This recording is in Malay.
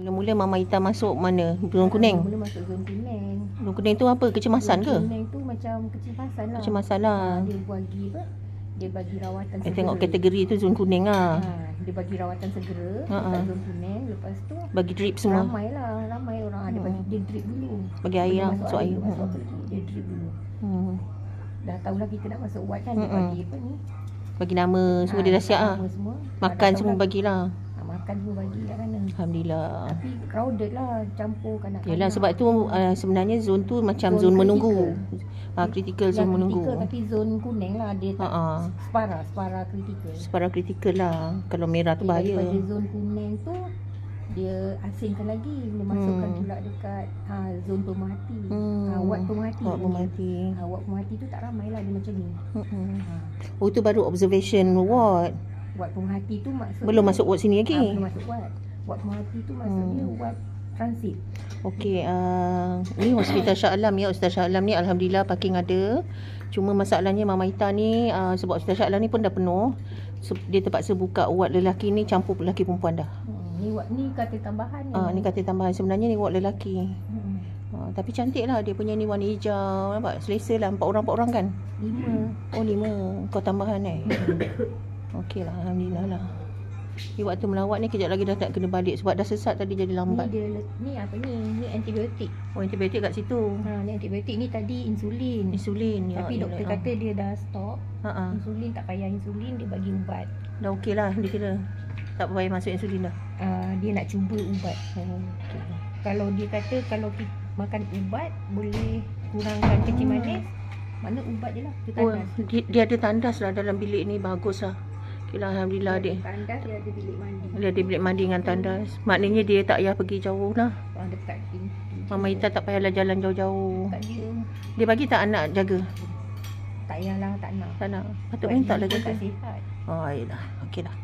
Mula-mula Mama Ita masuk mana? Zon kuning? Mula masuk zon kuning. Zon kuning tu apa? Kecemasan ke? Zon kuning tu macam kecemasan lah. Kecemasan lah. Dia bagi apa? Dia bagi rawatan segera. Tengok kategori tu zon kuning lah. Dia bagi rawatan segera dekat zon kuning. Lepas tu bagi drip semua. Ramai orang dia bagi dia drip dulu. Bagi air lah, masuk air. Dia drip dulu. Dah tahulah kita nak masuk wad kan, dia bagi apa ni? Bagi nama semua dia dah siap lah. Makan semua bagilah. Makan semua bagi kat sana. Alhamdulillah. Tapi crowded lah, campur kanak-kanak. Yelah, sebab tu sebenarnya zon tu macam zon menunggu. Kritikal zon menunggu. Tapi zon kuning lah dia tak separa kritikal. Separa kritikal lah. Kalau merah tu bahaya. Daripada zon kuning tu dia asingkan lagi, dia masukkan pula dekat zon pemerhati. Wad pemerhati. Wad pemerhati tu tak ramai lah, dia macam ni. Oh, tu baru observation ward. Wad pemerhati tu maksudnya belum masuk ward sini lagi. Belum masuk wad. Wad pemerhati tu maksudnya wad transit. Okey, ni Hospital Shah Alam ya. Hospital Shah Alam ni alhamdulillah parking ada. Cuma masalahnya Mama Ita ni sebab Hospital Shah Alam ni pun dah penuh. Dia terpaksa buka wad lelaki ni campur lelaki perempuan dah. Ni wad ni katil tambahan ni. Ni katil tambahan. Sebenarnya ni wad lelaki. Tapi cantik lah dia punya ni, warna hijau. Nampak? Selesa lah. 4 orang kan? 5. Oh 5. Kau tambahan Okey lah, alhamdulillah lah. Waktu melawat ni kejap lagi dah tak kena balik sebab dah sesat tadi jadi lambat. Ni apa ni? Ni antibiotik. Oh, antibiotik kat situ. Ni antibiotik ni tadi insulin. Ya. Tapi doktor kata dia dah stop. Insulin tak payah insulin, dia bagi ubat. Dah okey lah dia kira. Tak payah masuk insulin dah. Dia nak cuba ubat. Okay. Kalau dia kata kalau kita makan ubat boleh kurangkan kencing manis, mana ubat je lah. Dia ada tandas lah dalam bilik ni, bagus lah. Okay lah, alhamdulillah dia. Tandas dia ada bilik mandi. Dia ada bilik mandi dengan tandas. Maknanya dia tak payah pergi jauh lah. Dekat Mama Ita tak payahlah jalan jauh-jauh. Dia bagi tak anak jaga? Tak payahlah, tak nak. Tak nak. Patut minta lah jaga. Tak sihat. Oh, ayolah. Okey lah.